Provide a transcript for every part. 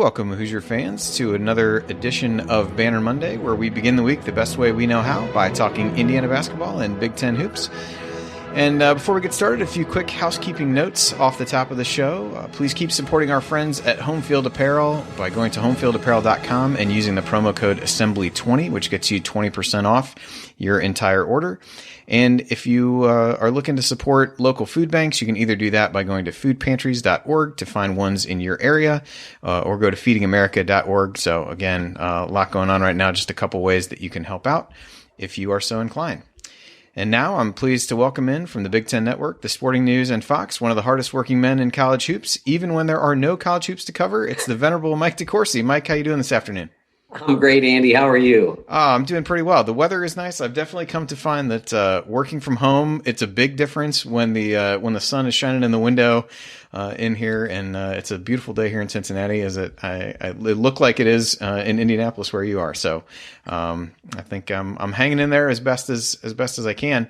Welcome, Hoosier fans, to another edition of Banner Monday, where we begin the week the best way we know how, by talking Indiana basketball and Big Ten hoops. And before we get started, a few quick housekeeping notes off the top of the show. Please keep supporting our friends at Home Field Apparel by going to homefieldapparel.com and using the promo code Assembly20, which gets you 20% off your entire order. And if you are looking to support local food banks, you can either do that by going to foodpantries.org to find ones in your area, or go to feedingamerica.org. So again, a lot going on right now, just a couple ways that you can help out if you are so inclined. And now I'm pleased to welcome in from the Big Ten Network, the Sporting News, and Fox, one of the hardest working men in college hoops, even when there are no college hoops to cover. It's the venerable Mike DeCourcy. Mike, how you doing this afternoon? I'm great, Andy. How are you? I'm doing pretty well. The weather is nice. I've definitely come to find that working from home, it's a big difference when the sun is shining in the window in here, and it's a beautiful day here in Cincinnati, as it look like it is in Indianapolis where you are. So I think I'm hanging in there as best as I can.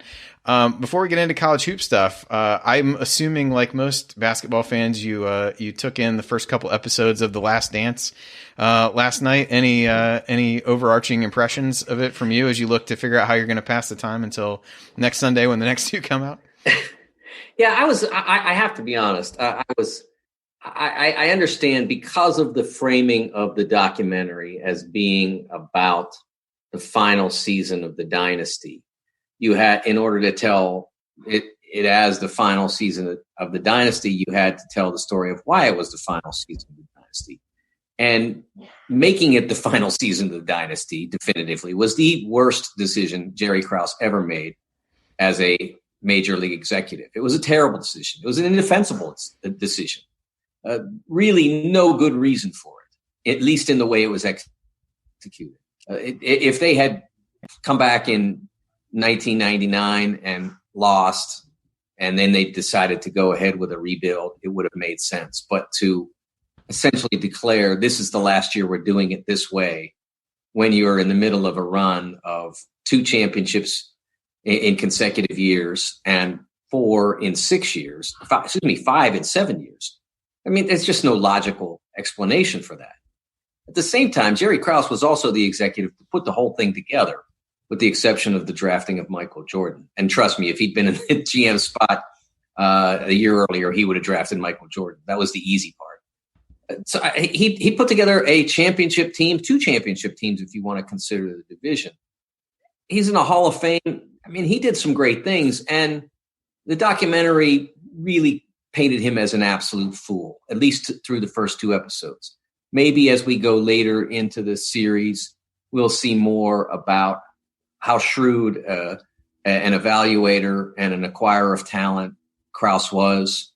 Before we get into college hoop stuff, I'm assuming, like most basketball fans, you took in the first couple episodes of The Last Dance last night. Any overarching impressions of it from you as you look to figure out how you're going to pass the time until next Sunday when the next two come out? Yeah, I have to be honest. I understand, because of the framing of the documentary as being about the final season of the dynasty. You had, in order to tell it as the final season of the dynasty, you had to tell the story of why it was the final season of the dynasty. And making it the final season of the dynasty definitively was the worst decision Jerry Krause ever made as a major league executive. It was a terrible decision. It was an indefensible decision. Really no good reason for it, at least in the way it was executed. If they had come back in 1999 and lost, and then they decided to go ahead with a rebuild, it would have made sense. But to essentially declare this is the last year we're doing it this way, when you're in the middle of a run of 2 championships in consecutive years and 5 in 7 years. I mean, there's just no logical explanation for that. At the same time, Jerry Krause was also the executive to put the whole thing together, with the exception of the drafting of Michael Jordan. And trust me, if he'd been in the GM spot a year earlier, he would have drafted Michael Jordan. That was the easy part. So he put together a championship team, 2 championship teams, if you want to consider the division. He's in the Hall of Fame. I mean, he did some great things, and the documentary really painted him as an absolute fool, at least through the first 2 episodes. Maybe as we go later into the series, we'll see more about how shrewd an evaluator and an acquirer of talent Krause was,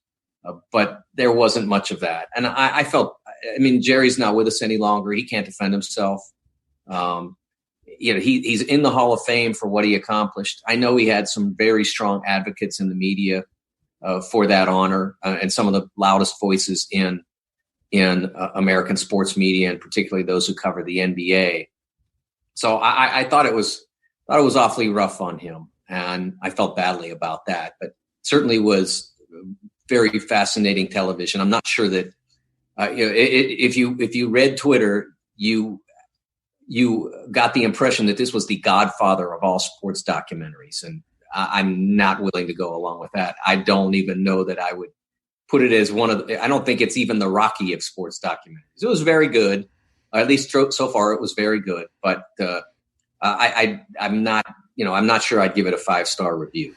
but there wasn't much of that. And I felt, Jerry's not with us any longer. He can't defend himself. He's in the Hall of Fame for what he accomplished. I know he had some very strong advocates in the media for that honor, and some of the loudest voices in American sports media, and particularly those who cover the NBA. So I thought it was awfully rough on him, and I felt badly about that. But certainly was very fascinating television. I'm not sure that if you read Twitter, you got the impression that this was the godfather of all sports documentaries, and I'm not willing to go along with that. I don't even know that I would put it as I don't think it's even the Rocky of sports documentaries. It was very good. At least so far it was very good, but I'm not sure I'd give it a 5-star review.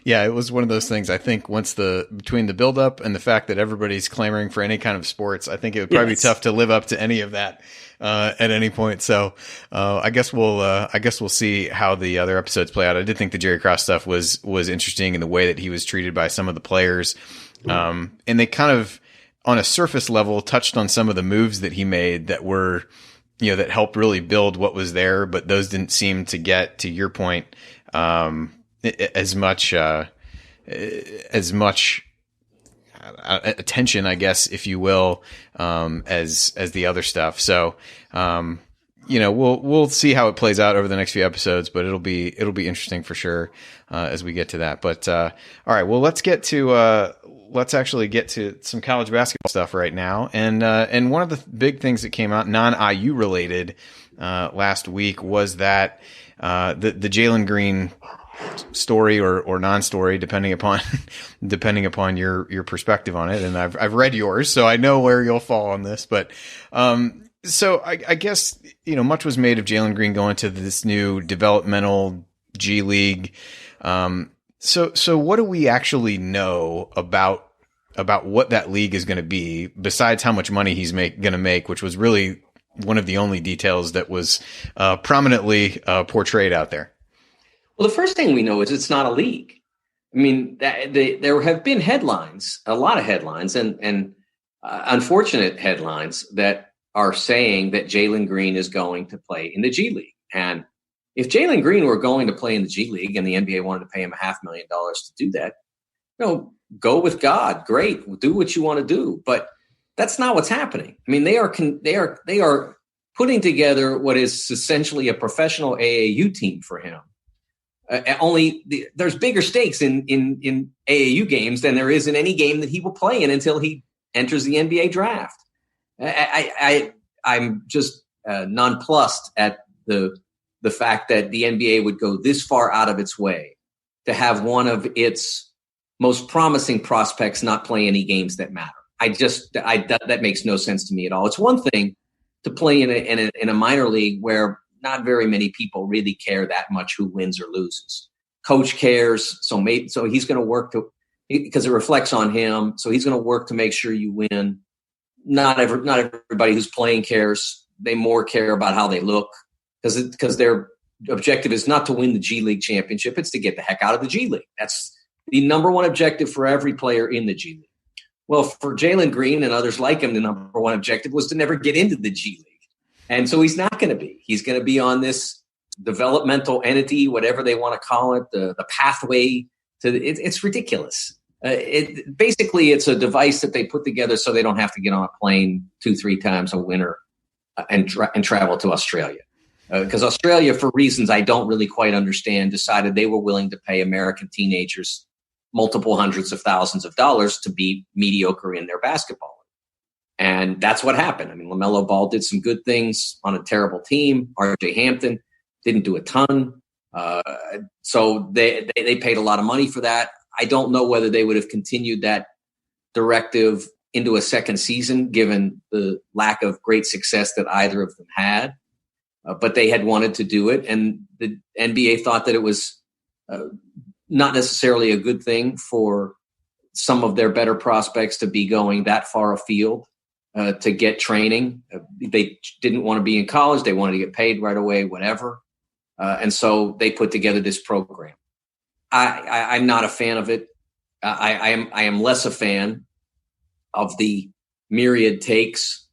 Yeah, it was one of those things. I think between the buildup and the fact that everybody's clamoring for any kind of sports, I think it would probably be tough to live up to any of that at any point. So I guess we'll see how the other episodes play out. I did think the Jerry Krause stuff was interesting in the way that he was treated by some of the players, and they kind of, on a surface level, touched on some of the moves that he made that were, that helped really build what was there, but those didn't seem to get, to your point, as much attention, I guess, if you will, as the other stuff. So, we'll see how it plays out over the next few episodes, but it'll be interesting for sure, as we get to that. But, all right, well, let's get to let's actually get to some college basketball stuff right now. And one of the big things that came out, non-IU related, last week was that the Jalen Green story or non-story, depending upon your perspective on it. And I've read yours, so I know where you'll fall on this. But so I guess, much was made of Jalen Green going to this new developmental G League. So what do we actually know about what that league is going to be, besides how much money he's going to make, which was really one of the only details that was prominently portrayed out there? Well, the first thing we know is it's not a league. I mean, there have been headlines, a lot of headlines, and unfortunate headlines that are saying that Jalen Green is going to play in the G League. And if Jalen Green were going to play in the G League and the NBA wanted to pay him $500,000 to do that, go with God. Great, do what you want to do. But that's not what's happening. I mean, they are putting together what is essentially a professional AAU team for him. There's bigger stakes in AAU games than there is in any game that he will play in until he enters the NBA draft. I'm just nonplussed at the fact that the NBA would go this far out of its way to have one of its most promising prospects not play any games that matter. That makes no sense to me at all. It's one thing to play in a minor league where not very many people really care that much who wins or loses. Coach cares, so he's going to work because it reflects on him. So he's going to work to make sure you win. Not everybody who's playing cares. They more care about how they look because their objective is not to win the G League championship. It's to get the heck out of the G League. That's the number one objective for every player in the G League. Well, for Jalen Green and others like him, the number one objective was to never get into the G League. And so he's not going to be. He's going to be on this developmental entity, whatever they want to call it, the pathway to it's ridiculous. Basically, it's a device that they put together so they don't have to get on a plane 2-3 times a winter and travel to Australia. Because Australia, for reasons I don't really quite understand, decided they were willing to pay American teenagers multiple hundreds of thousands of dollars to be mediocre in their basketball. And that's what happened. I mean, LaMelo Ball did some good things on a terrible team. R.J. Hampton didn't do a ton. So they paid a lot of money for that. I don't know whether they would have continued that directive into a second season, given the lack of great success that either of them had. But they had wanted to do it. And the NBA thought that it was not necessarily a good thing for some of their better prospects to be going that far afield to get training. They didn't want to be in college. They wanted to get paid right away, whatever. And so they put together this program. I'm not a fan of it. I am less a fan of the myriad takes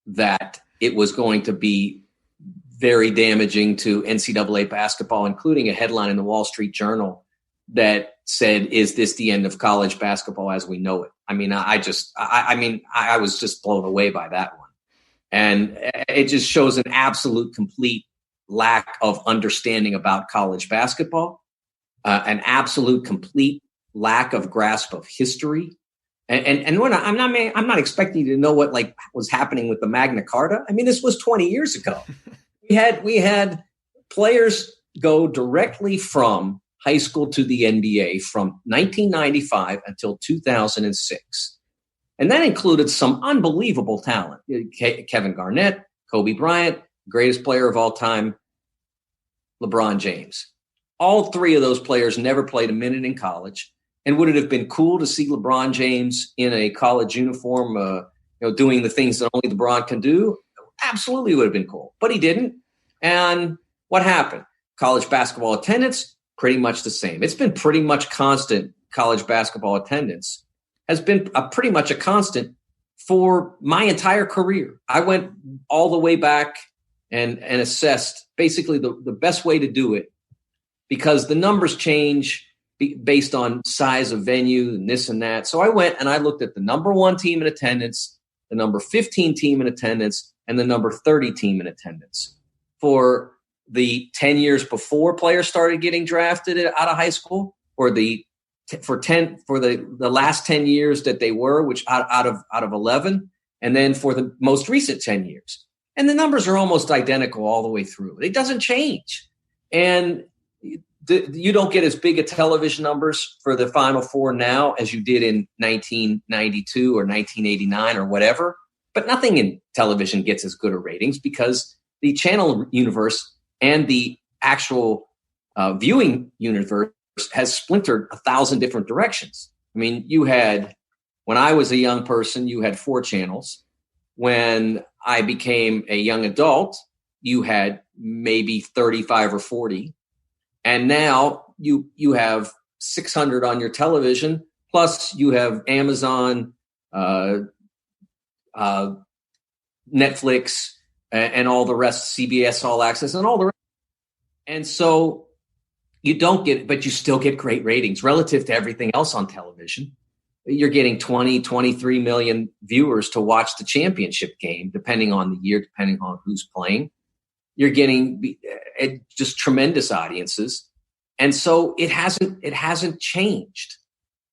that it was going to be very damaging to NCAA basketball, including a headline in the Wall Street Journal that said, "Is this the end of college basketball as we know it?" I mean, I was just blown away by that one. And it just shows an absolute complete lack of understanding about college basketball, an absolute complete lack of grasp of history. And when I'm not expecting you to know what was happening with the Magna Carta. I mean, this was 20 years ago. We had players go directly from high school to the NBA from 1995 until 2006. And that included some unbelievable talent. Kevin Garnett, Kobe Bryant, greatest player of all time, LeBron James. All three of those players never played a minute in college. And would it have been cool to see LeBron James in a college uniform, doing the things that only LeBron can do? Absolutely would have been cool. But he didn't. And what happened? College basketball attendance, pretty much the same. It's been pretty much constant. College basketball attendance has been pretty much a constant for my entire career. I went all the way back and assessed basically the best way to do it, because the numbers change based on size of venue and this and that. So I went and I looked at the number 1 team in attendance, the number 15 team in attendance, and the number 30 team in attendance for the 10 years before players started getting drafted out of high school, or the for the last 10 years that they were, which out of 11, and then for the most recent 10 years. And the numbers are almost identical all the way through. It doesn't change. And you don't get as big a television numbers for the Final Four now as you did in 1992 or 1989 or whatever. But nothing in television gets as good a ratings because the channel universe and the actual viewing universe has splintered 1,000 different directions. I mean, when I was a young person, you had 4 channels. When I became a young adult, you had maybe 35 or 40. And now you have 600 on your television, plus you have Amazon, Netflix, and all the rest, CBS All Access, and all the rest. And so you don't get, but you still get great ratings relative to everything else on television. You're getting 20, 23 million viewers to watch the championship game, depending on the year, depending on who's playing. You're getting just tremendous audiences. And so it hasn't changed.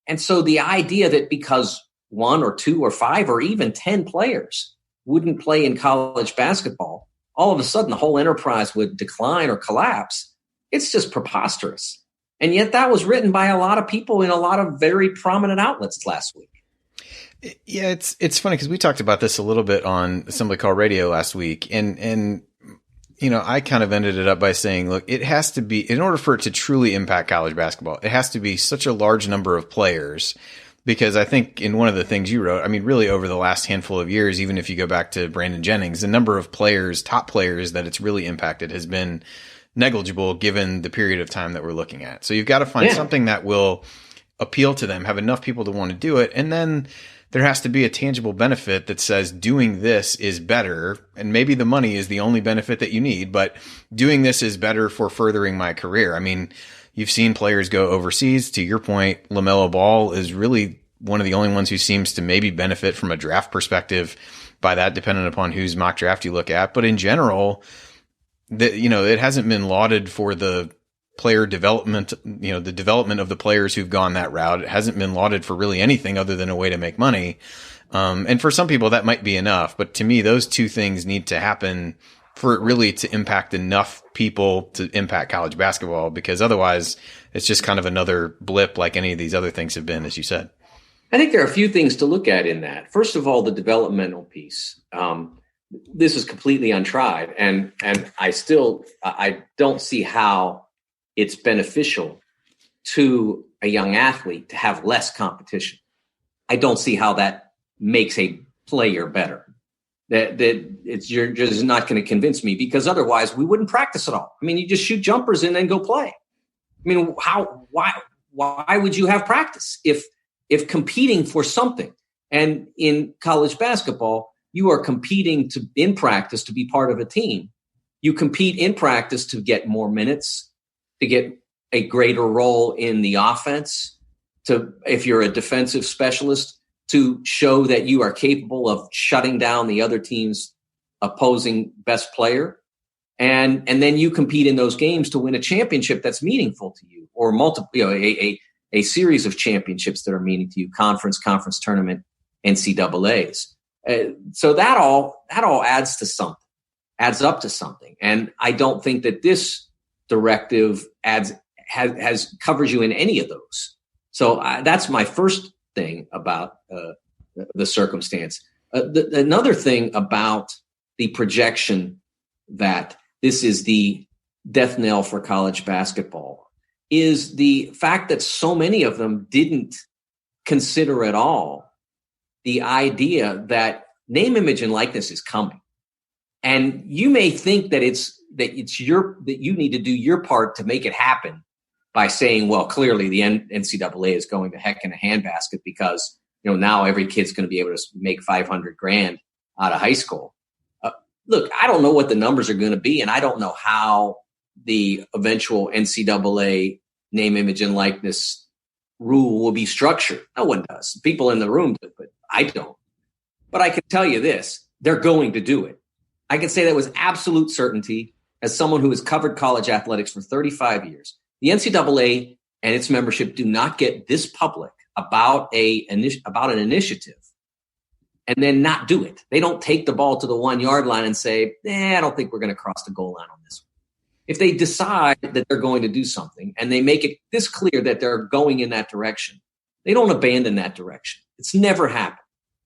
And so the idea that because 1 or 2 or 5 or even 10 players wouldn't play in college basketball, all of a sudden the whole enterprise would decline or collapse. It's just preposterous. And yet that was written by a lot of people in a lot of very prominent outlets last week. Yeah, it's funny because we talked about this a little bit on Assembly Call Radio last week. And I kind of ended it up by saying, look, it has to be, in order for it to truly impact college basketball, it has to be such a large number of players. Because I think in one of the things you wrote, I mean, really over the last handful of years, even if you go back to Brandon Jennings, the number of players, top players that it's really impacted has been negligible given the period of time that we're looking at. So you've got to find something that will appeal to them, have enough people to want to do it. And then there has to be a tangible benefit that says doing this is better. And maybe the money is the only benefit that you need, but doing this is better for furthering my career. I mean, you've seen players go overseas. To your point, LaMelo Ball is really one of the only ones who seems to maybe benefit from a draft perspective by that, depending upon whose mock draft you look at. But in general, it hasn't been lauded for the player development, the development of the players who've gone that route. It hasn't been lauded for really anything other than a way to make money. And for some people that might be enough, but to me, those two things need to happen for it really to impact enough people to impact college basketball, because otherwise it's just kind of another blip like any of these other things have been, as you said. I think there are a few things to look at in that. First of all, the developmental piece. This is completely untried, and I don't see how it's beneficial to a young athlete to have less competition. I don't see how that makes a player better. You're just not going to convince me, because otherwise we wouldn't practice at all. I mean, you just shoot jumpers and then go play. I mean, why would you have practice if competing for something? And in college basketball, you are competing in practice to be part of a team. You compete in practice to get more minutes, to get a greater role in the offense, if you're a defensive specialist, to show that you are capable of shutting down the other team's opposing best player. And then you compete in those games to win a championship that's meaningful to you, or a series of championships that are meaningful to you, conference tournament, NCAAs. So that all adds up to something. And I don't think that this directive covers you in any of those. So that's my first thing about the circumstance. Another thing about the projection that this is the death knell for college basketball is the fact that so many of them didn't consider at all the idea that name, image, and likeness is coming. And you may think that that you need to do your part to make it happen by saying, well, clearly the NCAA is going to heck in a handbasket because, now every kid's going to be able to make $500,000 out of high school. Look, I don't know what the numbers are going to be, and I don't know how the eventual NCAA name, image, and likeness rule will be structured. No one does. People in the room do, but I don't. But I can tell you this, they're going to do it. I can say that with absolute certainty as someone who has covered college athletics for 35 years. The NCAA and its membership do not get this public about an initiative and then not do it. They don't take the ball to the 1 yard line and say, I don't think we're going to cross the goal line on this one. If they decide that they're going to do something and they make it this clear that they're going in that direction, they don't abandon that direction. It's never happened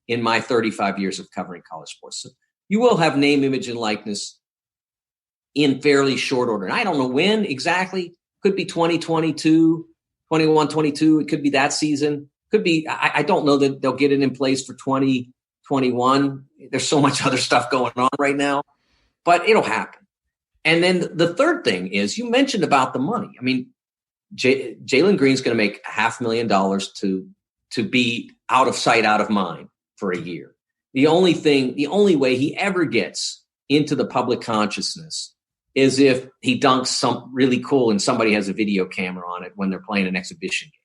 in my 35 years of covering college sports. So you will have name, image, and likeness in fairly short order. And I don't know when exactly. Could be 2022, 21, 22. It could be that season. Could be, I don't know that they'll get it in place for 2021. There's so much other stuff going on right now, but it'll happen. And then the third thing is, you mentioned about the money. I mean, Jalen Green's going to make $500,000 to be out of sight, out of mind for a year. The only way he ever gets into the public consciousness is if he dunks some really cool and somebody has a video camera on it when they're playing an exhibition game.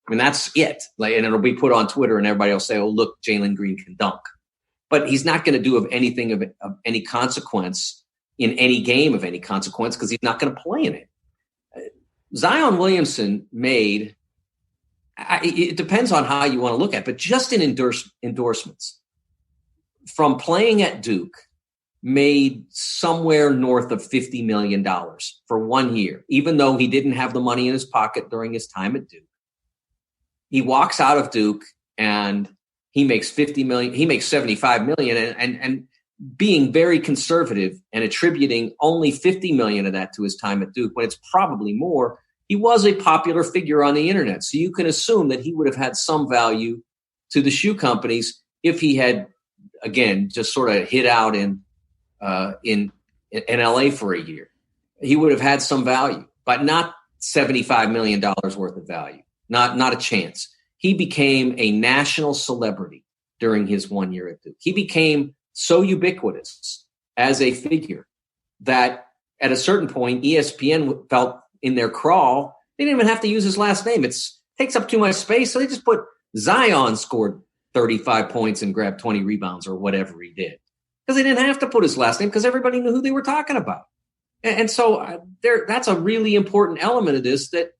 I mean, that's it. And it'll be put on Twitter and everybody will say, oh, look, Jalen Green can dunk. But he's not going to do anything of any consequence in any game of any consequence because he's not going to play in it. Zion Williamson made, it depends on how you want to look at it, but just in endorsements from playing at Duke, made somewhere north of $50 million for 1 year, even though he didn't have the money in his pocket during his time at Duke. He walks out of Duke and he makes $50 million. He makes $75 million and being very conservative and attributing only $50 million of that to his time at Duke when it's probably more. He was a popular figure on the internet. So you can assume that he would have had some value to the shoe companies if he had, again, just sort of hid out in LA for a year. He would have had some value, but not $75 million worth of value. Not a chance. He became a national celebrity during his 1 year at Duke. He became so ubiquitous as a figure that at a certain point, ESPN felt in their crawl, they didn't even have to use his last name. It takes up too much space. So they just put Zion scored 35 points and grabbed 20 rebounds or whatever he did. Because they didn't have to put his last name because everybody knew who they were talking about. And so that's a really important element of this that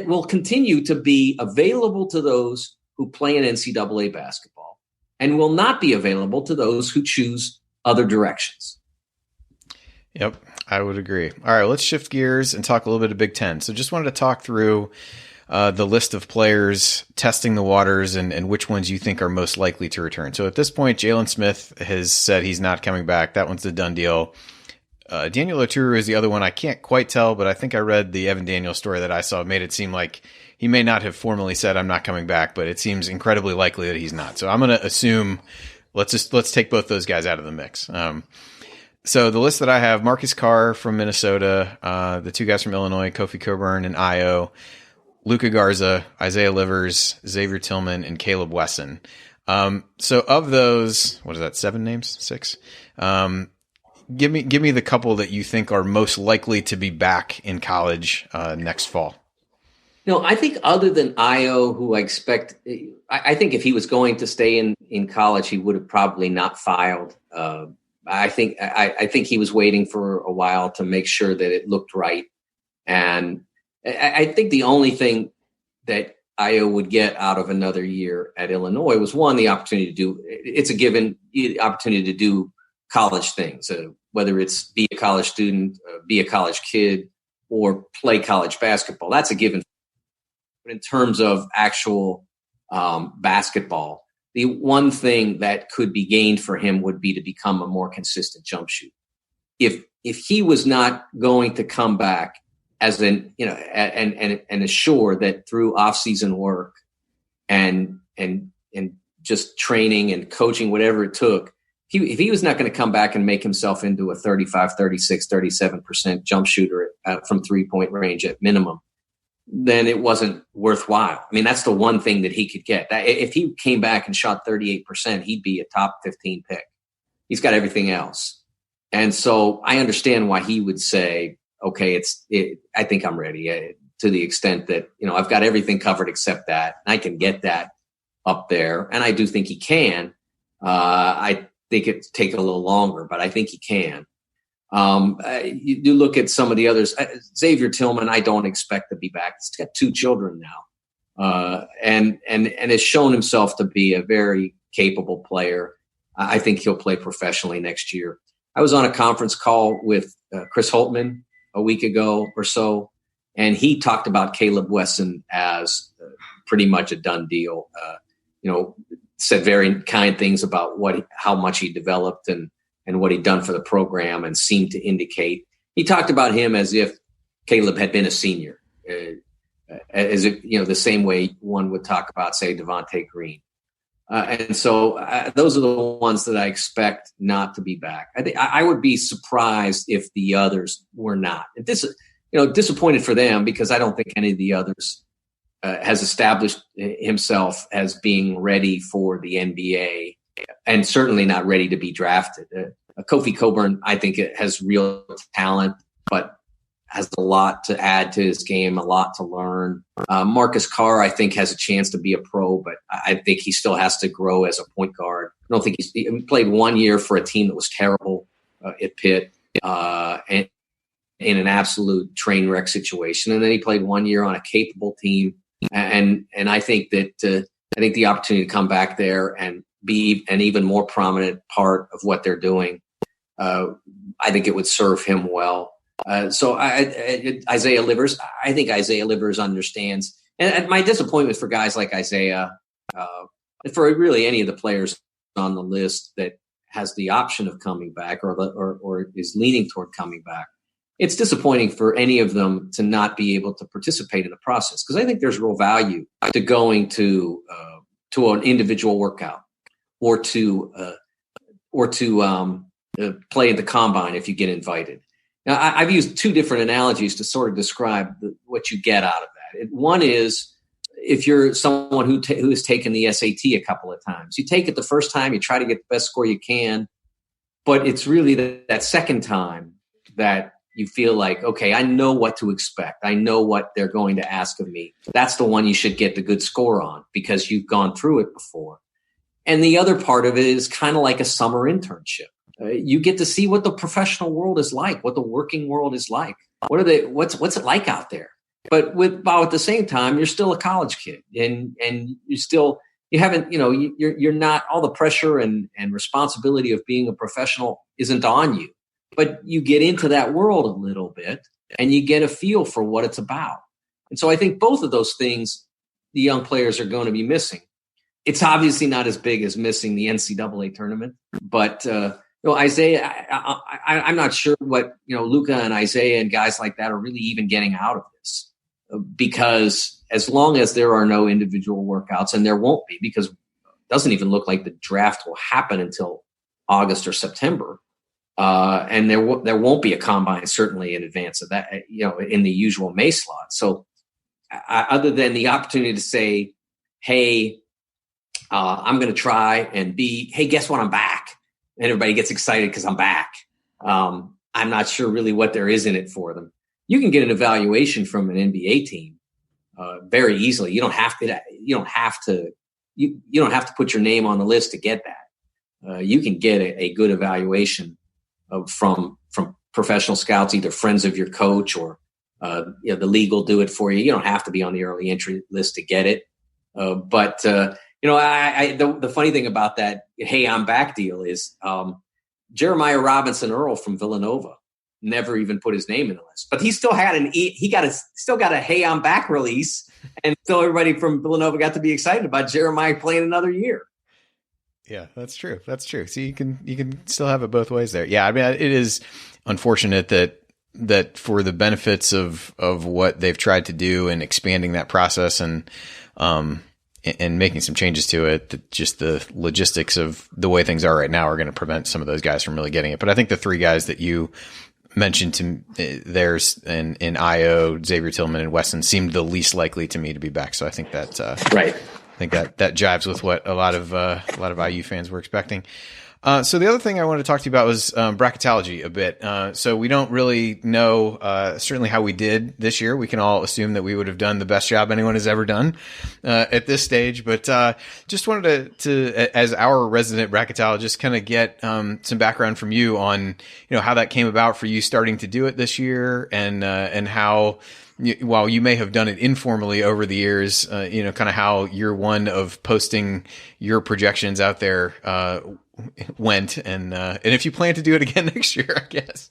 will continue to be available to those who play in NCAA basketball and will not be available to those who choose other directions. Yep, I would agree. All right, let's shift gears and talk a little bit of Big Ten. So just wanted to talk through the list of players testing the waters and which ones you think are most likely to return. So at this point, Jalen Smith has said he's not coming back. That one's a done deal. Daniel Oturu is the other one. I can't quite tell, but I think I read the Evan Daniels story that I saw made it seem like he may not have formally said I'm not coming back, but it seems incredibly likely that he's not. So I'm going to assume let's take both those guys out of the mix. So the list that I have: Marcus Carr from Minnesota, the two guys from Illinois, Kofi Coburn and Io, Luka Garza, Isaiah Livers, Xavier Tillman, and Caleb Wesson. So of those, what is that? 7 names? 6? Give me the couple that you think are most likely to be back in college next fall. I think other than Io, who I expect, I think if he was going to stay in college, he would have probably not filed. I think he was waiting for a while to make sure that it looked right. And I think the only thing that Io would get out of another year at Illinois was, one, the opportunity to do, it's a given opportunity to do college things, whether it's be a college student, be a college kid, or play college basketball. That's a given. But in terms of actual basketball, the one thing that could be gained for him would be to become a more consistent jump shooter. If he was not going to come back as and assure that through off-season work and just training and coaching, whatever it took, if he was not going to come back and make himself into a 35, 36, 37% jump shooter from three-point range at minimum, then it wasn't worthwhile. I mean, that's the one thing that he could get. If he came back and shot 38%, he'd be a top 15 pick. He's got everything else. And so I understand why he would say, okay, I think I'm ready, to the extent that, I've got everything covered except that. And I can get that up there. And I do think he can. I think it'd take a little longer, but I think he can. You do look at some of the others. Xavier Tillman, I don't expect to be back. He's got 2 children now, and has shown himself to be a very capable player. I think he'll play professionally next year. I was on a conference call with Chris Holtman a week ago or so, and he talked about Caleb Wesson as pretty much a done deal. Said very kind things about how much he developed and what he'd done for the program, and seemed to indicate he talked about him as if Caleb had been a senior, as if, the same way one would talk about, say, Devontae Green. And so those are the ones that I expect not to be back. I think I would be surprised if the others were not. Disappointed for them, because I don't think any of the others has established himself as being ready for the NBA, and certainly not ready to be drafted. Kofi Coburn, I think, has real talent, but has a lot to add to his game, a lot to learn. Marcus Carr, I think, has a chance to be a pro, but I think he still has to grow as a point guard. I don't think he played 1 year for a team that was terrible at Pitt, and in an absolute train wreck situation. And then he played 1 year on a capable team. And I think that the opportunity to come back there and be an even more prominent part of what they're doing, I think it would serve him well. So Isaiah Livers, I think Isaiah Livers understands. And my disappointment for guys like Isaiah, for really any of the players on the list that has the option of coming back or is leaning toward coming back, it's disappointing for any of them to not be able to participate in the process, because I think there's real value to going to an individual workout or to play at the combine if you get invited. Now, I've used 2 different analogies to sort of describe what you get out of that. One is, if you're someone who has taken the SAT a couple of times, you take it the first time, you try to get the best score you can, but it's really that second time that you feel like, okay, I know what to expect. I know what they're going to ask of me. That's the one you should get the good score on, because you've gone through it before. And the other part of it is kind of like a summer internship. You get to see what the professional world is like, what the working world is like. What's it like out there? But at the same time, you're still a college kid, and you're not, all the pressure and responsibility of being a professional isn't on you. But you get into that world a little bit, and you get a feel for what it's about. And so I think both of those things the young players are going to be missing. It's obviously not as big as missing the NCAA tournament, but Isaiah, I'm not sure what Luka and Isaiah and guys like that are really even getting out of this, because as long as there are no individual workouts, and there won't be, because it doesn't even look like the draft will happen until August or September. And there won't be a combine, certainly in advance of that, in the usual May slot. So other than the opportunity to say, hey, I'm going to try, and hey, guess what? I'm back. And everybody gets excited because I'm back. I'm not sure really what there is in it for them. You can get an evaluation from an NBA team very easily. You don't have to put your name on the list to get that. You can get a good evaluation from professional scouts, either friends of your coach or the league will do it for you. You don't have to be on the early entry list to get it. But the funny thing about that, hey, I'm back deal is Jeremiah Robinson Earl from Villanova never even put his name in the list, but he still had still got a hey, I'm back release, and still everybody from Villanova got to be excited about Jeremiah playing another year. Yeah, that's true. That's true. So you can still have it both ways there. Yeah, I mean, it is unfortunate that for the benefits of what they've tried to do and expanding that process and making some changes to it, that just the logistics of the way things are right now are going to prevent some of those guys from really getting it. But I think the 3 guys that you mentioned theirs in IO, Xavier Tillman and Wesson, seemed the least likely to me to be back. So I think that right. I think that jives with what a lot of IU fans were expecting. So the other thing I wanted to talk to you about was bracketology a bit. So we don't really know certainly how we did this year. We can all assume that we would have done the best job anyone has ever done at this stage. But just wanted to, as our resident bracketologist, kind of get some background from you on how that came about for you starting to do it this year, and how, while you may have done it informally over the years, kind of how year one of posting your projections out there went, and if you plan to do it again next year, I guess.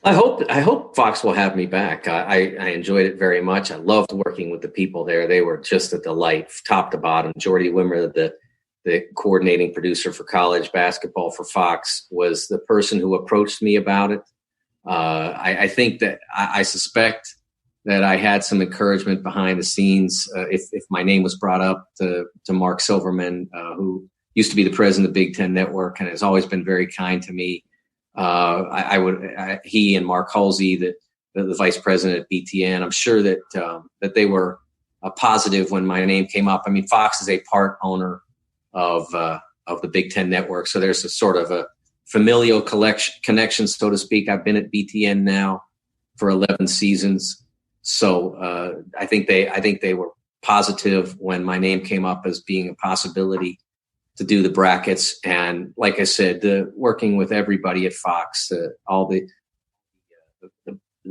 I hope Fox will have me back. I enjoyed it very much. I loved working with the people there. They were just a delight, top to bottom. Jordy Wimmer, the coordinating producer for college basketball for Fox, was the person who approached me about it. I think that I suspect that I had some encouragement behind the scenes. If my name was brought up to Mark Silverman, who used to be the president of the Big Ten Network and has always been very kind to me. He and Mark Halsey, the vice president at BTN, I'm sure that they were positive when my name came up. I mean, Fox is a part owner of the Big Ten Network, so there's a sort of a familial connection, so to speak. I've been at BTN now for 11 seasons, so I think they were positive when my name came up as being a possibility to do the brackets. And like I said, working with everybody at Fox, all the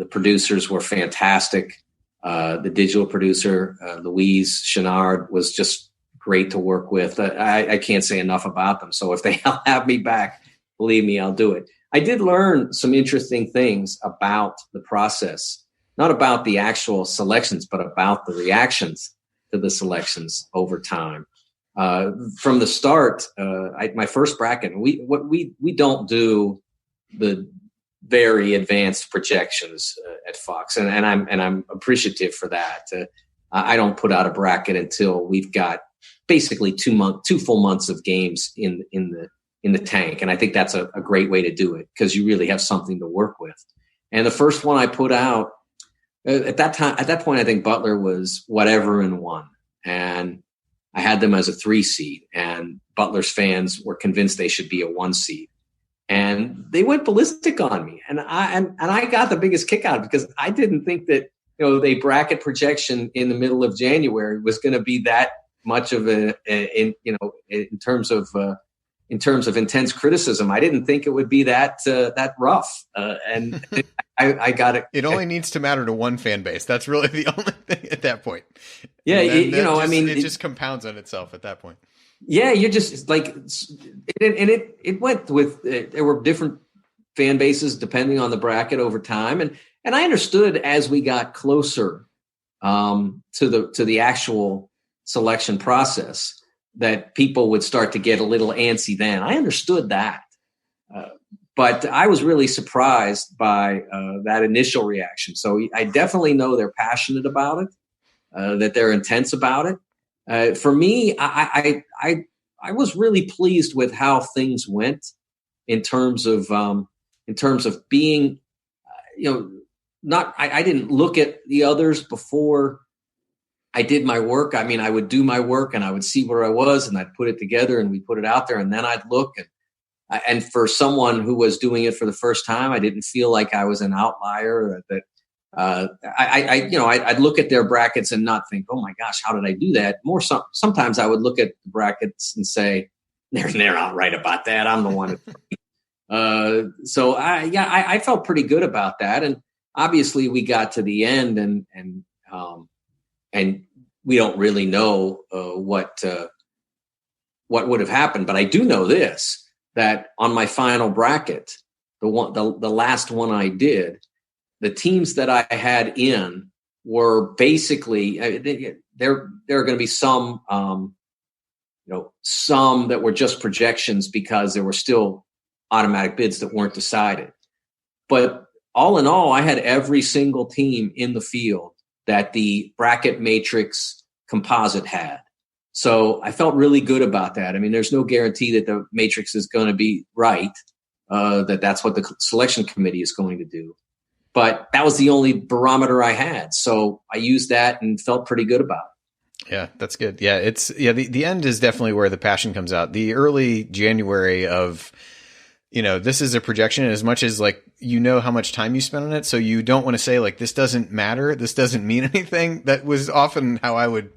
producers were fantastic. The digital producer, Louise Chenard, was just great to work with. I can't say enough about them. So if they have me back, believe me, I'll do it. I did learn some interesting things about the process, not about the actual selections, but about the reactions to the selections over time. From the start, my first bracket, we don't do the very advanced projections at Fox, and I'm appreciative for that. I don't put out a bracket until we've got basically 2 full months of games in the tank, and I think that's a great way to do it because you really have something to work with. And the first one I put out at that point, I think Butler was whatever and one, and I had them as a 3 seed, and Butler's fans were convinced they should be a 1 seed, and they went ballistic on me. And I got the biggest kick out because I didn't think that the bracket projection in the middle of January was going to be that much of in terms of intense criticism. I didn't think it would be that rough, and I got it. It only needs to matter to one fan base. That's really the only thing at that point. Yeah, it just compounds on itself at that point. Yeah, you're just like, it went with. There were different fan bases depending on the bracket over time, and I understood as we got closer to the actual selection process that people would start to get a little antsy. Then I understood that. But I was really surprised by that initial reaction. So I definitely know they're passionate about it, that they're intense about it. For me, I was really pleased with how things went in terms of being, I didn't look at the others before I did my work. I mean, I would do my work and I would see where I was and I'd put it together and we put it out there, and then I'd look and for someone who was doing it for the first time, I didn't feel like I was an outlier. I'd look at their brackets and not think, "Oh my gosh, how did I do that?" Sometimes I would look at the brackets and say, "They're not right about that. I'm the one." I felt pretty good about that, and obviously we got to the end, and we don't really know what would have happened, but I do know this. That on my final bracket, the last one I did, the teams that I had in were basically there are going to be some that were just projections because there were still automatic bids that weren't decided. But all in all, I had every single team in the field that the bracket matrix composite had. So I felt really good about that. I mean, there's no guarantee that the matrix is going to be right, that's what the selection committee is going to do. But that was the only barometer I had. So I used that and felt pretty good about it. Yeah, that's good. Yeah, the end is definitely where the passion comes out. The early January of, this is a projection as much as like, how much time you spent on it. So you don't want to say like, this doesn't matter. This doesn't mean anything. That was often how I would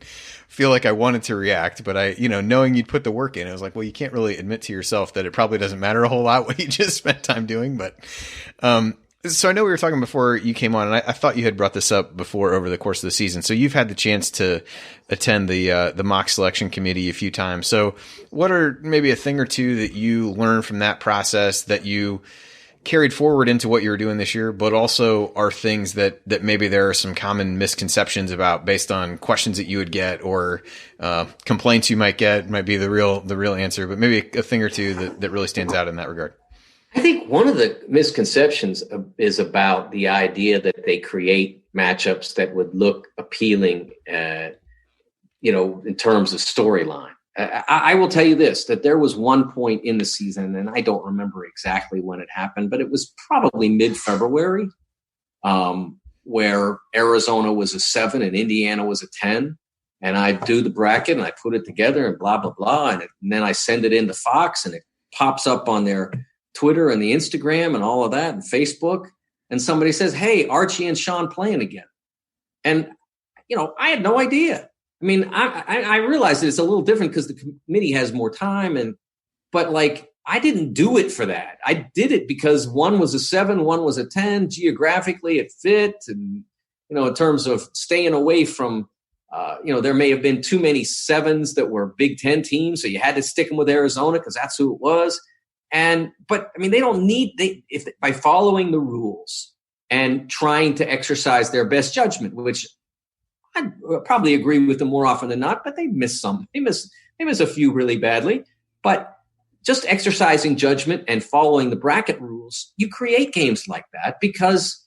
feel like I wanted to react. But knowing you'd put the work in, I was like, well, you can't really admit to yourself that it probably doesn't matter a whole lot what you just spent time doing. But, so I know we were talking before you came on, and I thought you had brought this up before over the course of the season. So you've had the chance to attend the mock selection committee a few times. So what are maybe a thing or two that you learned from that process that you carried forward into what you were doing this year, but also are things that maybe there are some common misconceptions about based on questions that you would get or complaints you might get might be the real answer, but maybe a thing or two that really stands out in that regard? I think one of the misconceptions is about the idea that they create matchups that would look appealing, in terms of storyline. I will tell you this, that there was one point in the season, and I don't remember exactly when it happened, but it was probably mid-February, where Arizona was a 7 and Indiana was a 10. And I do the bracket and I put it together and blah, blah, blah. And then I send it into Fox and it pops up on their Twitter and the Instagram and all of that and Facebook. And somebody says, hey, Archie and Sean playing again. And, I had no idea. I mean, I realize that it's a little different because the committee has more time. But I didn't do it for that. I did it because one was a 7, one was a 10. Geographically, it fit. And, in terms of staying away from, there may have been too many 7s that were Big Ten teams. So you had to stick them with Arizona because that's who it was. But they don't if by following the rules and trying to exercise their best judgment, which I probably agree with them more often than not, but they miss some. They miss a few really badly. But just exercising judgment and following the bracket rules, you create games like that because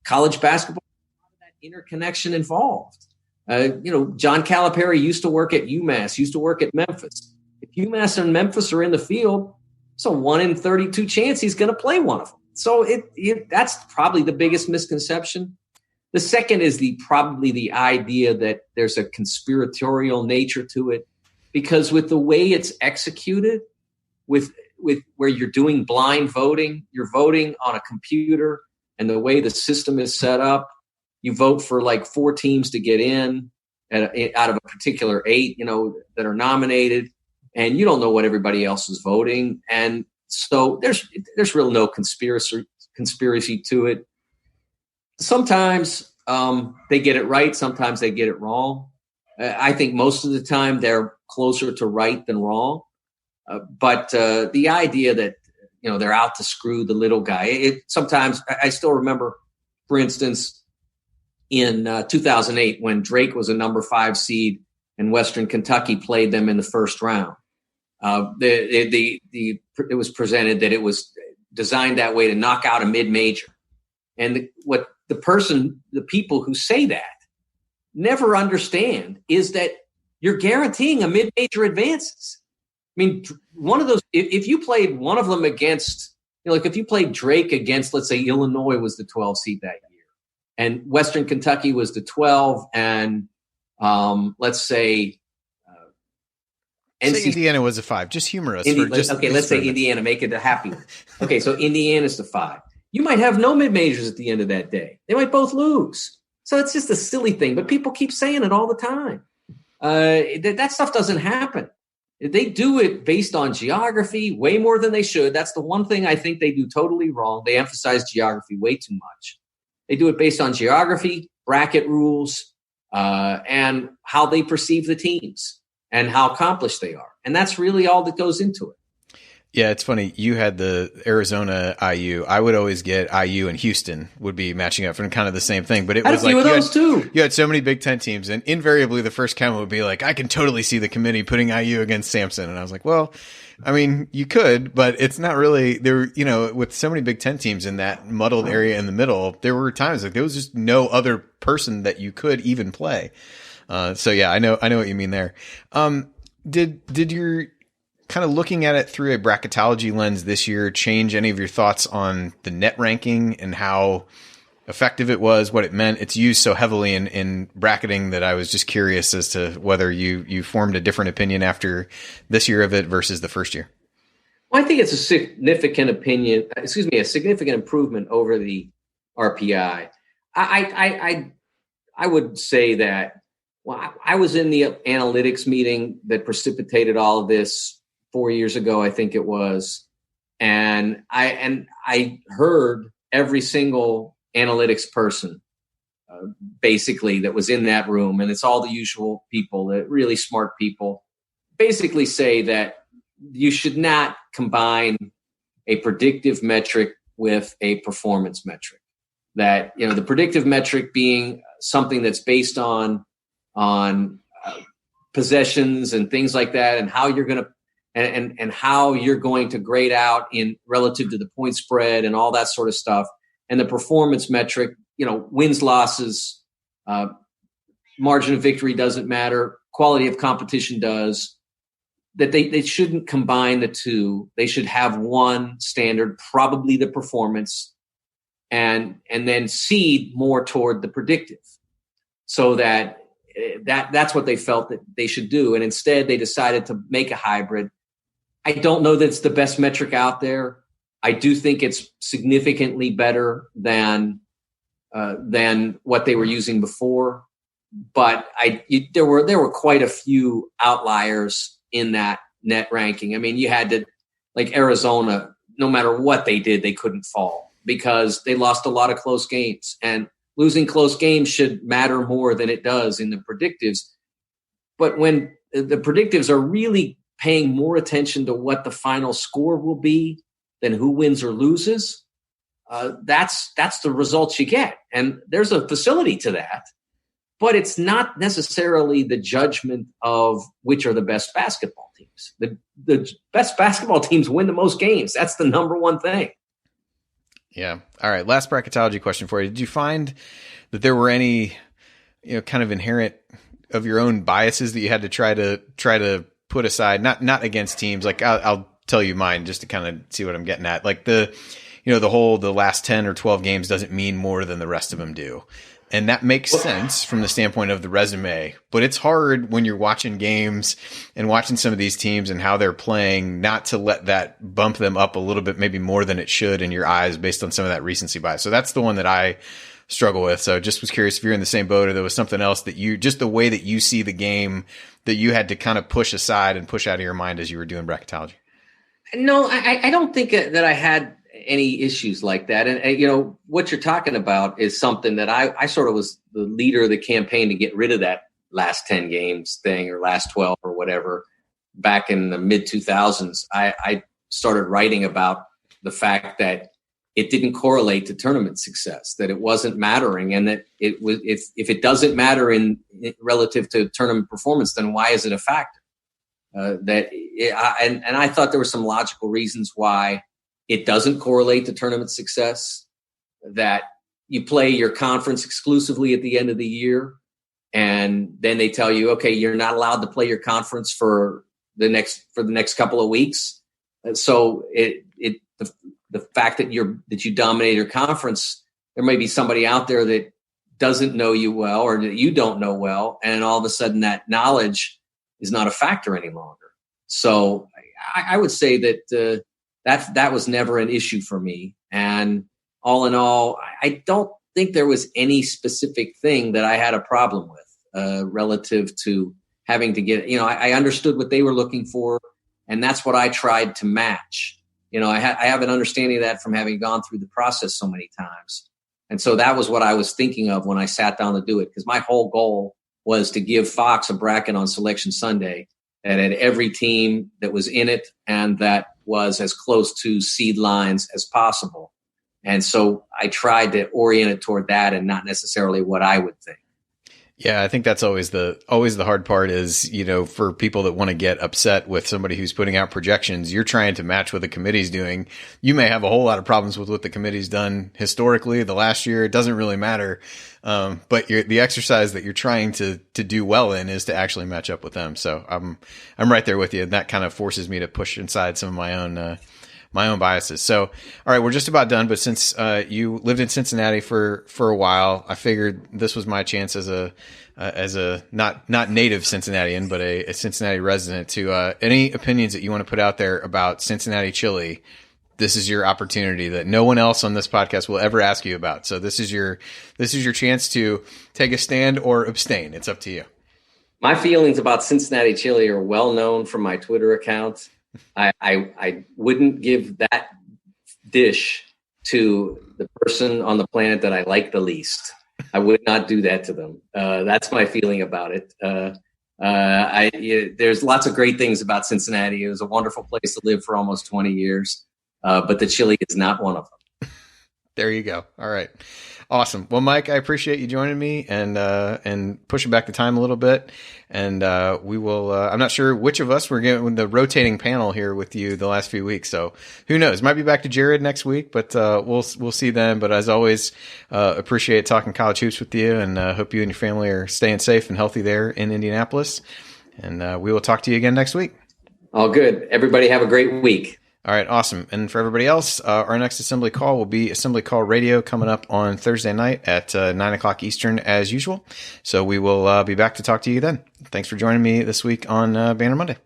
college basketball has that interconnection involved. John Calipari used to work at UMass, used to work at Memphis. If UMass and Memphis are in the field, it's a 1 in 32 chance he's going to play one of them. So that's probably the biggest misconception. The second is probably the idea that there's a conspiratorial nature to it, because with the way it's executed, with where you're doing blind voting, you're voting on a computer, and the way the system is set up, you vote for 4 teams to get in out of a particular 8, that are nominated, and you don't know what everybody else is voting, and so there's really no conspiracy to it. Sometimes they get it right. Sometimes they get it wrong. I think most of the time they're closer to right than wrong. But the idea that, they're out to screw the little guy. Sometimes I still remember, for instance, in 2008 when Drake was a number 5 seed and Western Kentucky played them in the first round. It was presented that it was designed that way to knock out a mid-major. And the people who say that never understand is that you're guaranteeing a mid-major advances. I mean, one of those, if you played one of them against, if you played Drake against, let's say Illinois was the 12 seed that year and Western Kentucky was the 12 and let's say, Indiana was a 5, just humorous. Let's say Indiana, make it a happy one. Okay, so Indiana's the 5. You might have no mid-majors at the end of that day. They might both lose. So it's just a silly thing, but people keep saying it all the time. That stuff doesn't happen. They do it based on geography way more than they should. That's the one thing I think they do totally wrong. They emphasize geography way too much. They do it based on geography, bracket rules, and how they perceive the teams and how accomplished they are. And that's really all that goes into it. Yeah, it's funny. You had the Arizona IU. I would always get IU and Houston would be matching up for kind of the same thing. But it was like you had so many Big Ten teams, and invariably the first comment would be like, I can totally see the committee putting IU against Samson. And I was like, well, I mean, you could, but it's not really there. With so many Big Ten teams in that muddled area in the middle, there were times like there was just no other person that you could even play. So yeah, I know what you mean there. Did your kind of looking at it through a bracketology lens this year change any of your thoughts on the net ranking and how effective it was, what it meant. It's used so heavily in bracketing that I was just curious as to whether you formed a different opinion after this year of it versus the first year. Well, I think it's a significant a significant improvement over the RPI. I would say that, well, I was in the analytics meeting that precipitated all of this 4 years ago, I think it was. And I heard every single analytics person basically that was in that room, and it's all the usual people, the really smart people, basically say that you should not combine a predictive metric with a performance metric. That, the predictive metric being something that's based on possessions and things like that, and how you're going to and how you're going to grade out in relative to the point spread and all that sort of stuff. And the performance metric, wins, losses, margin of victory doesn't matter, quality of competition does. That they shouldn't combine the two. They should have one standard, probably the performance, and then seed more toward the predictive, so that's what they felt that they should do. And instead, they decided to make a hybrid. I don't know that it's the best metric out there. I do think it's significantly better than what they were using before. But there were quite a few outliers in that net ranking. I mean, you had to, like Arizona, no matter what they did, they couldn't fall because they lost a lot of close games. And losing close games should matter more than it does in the predictives. But when the predictives are really paying more attention to what the final score will be than who wins or loses, that's the results you get. And there's a facility to that, but it's not necessarily the judgment of which are the best basketball teams. The best basketball teams win the most games. That's the number one thing. Yeah. All right. Last bracketology question for you. Did you find that there were any, kind of inherent of your own biases that you had to try to put aside? Not against teams. Like I'll tell you mine just to kind of see what I'm getting at. Like the last 10 or 12 games doesn't mean more than the rest of them do. And that makes sense from the standpoint of the resume, but it's hard when you're watching games and watching some of these teams and how they're playing, not to let that bump them up a little bit, maybe more than it should in your eyes based on some of that recency bias. So that's the one that I struggle with. So just was curious if you're in the same boat or there was something else that just the way that you see the game that you had to kind of push aside and push out of your mind as you were doing bracketology. No, I don't think that I had any issues like that. And what you're talking about is something that I sort of was the leader of the campaign to get rid of that last 10 games thing or last 12 or whatever. Back in the mid 2000s, I started writing about the fact that it didn't correlate to tournament success, that it wasn't mattering, and that it was, if it doesn't matter in relative to tournament performance, then why is it a factor? And I thought there were some logical reasons why it doesn't correlate to tournament success, that you play your conference exclusively at the end of the year, and then they tell you, okay, you're not allowed to play your conference for the next couple of weeks. And so the fact that you dominate your conference, there may be somebody out there that doesn't know you well or that you don't know well, and all of a sudden that knowledge is not a factor any longer. So I would say that that was never an issue for me. And all in all, I don't think there was any specific thing that I had a problem with relative to having to get, I understood what they were looking for, and that's what I tried to match. I have an understanding of that from having gone through the process so many times. And so that was what I was thinking of when I sat down to do it, because my whole goal was to give Fox a bracket on Selection Sunday that had every team that was in it and that was as close to seed lines as possible. And so I tried to orient it toward that and not necessarily what I would think. Yeah, I think that's always the hard part is, for people that want to get upset with somebody who's putting out projections, you're trying to match what the committee's doing. You may have a whole lot of problems with what the committee's done historically the last year. It doesn't really matter. But the exercise that you're trying to do well in is to actually match up with them. So I'm right there with you. And that kind of forces me to push inside some of my biases. So, all right, we're just about done. But since you lived in Cincinnati for a while, I figured this was my chance as a not native Cincinnatian, but a Cincinnati resident to any opinions that you want to put out there about Cincinnati chili. This is your opportunity that no one else on this podcast will ever ask you about. So this is your chance to take a stand or abstain. It's up to you. My feelings about Cincinnati chili are well known from my Twitter account. I wouldn't give that dish to the person on the planet that I like the least. I would not do that to them. That's my feeling about it. There's lots of great things about Cincinnati. It was a wonderful place to live for almost 20 years. But the chili is not one of them. There you go. All right. Awesome. Well, Mike, I appreciate you joining me and pushing back the time a little bit. And we will, I'm not sure which of us we're getting the rotating panel here with you the last few weeks. So who knows? Might be back to Jared next week, but we'll see then. But as always, appreciate talking college hoops with you, and hope you and your family are staying safe and healthy there in Indianapolis. And we will talk to you again next week. All good. Everybody have a great week. All right, awesome. And for everybody else, our next Assembly Call will be Assembly Call Radio coming up on Thursday night at 9 o'clock Eastern as usual. So we will be back to talk to you then. Thanks for joining me this week on Banner Monday.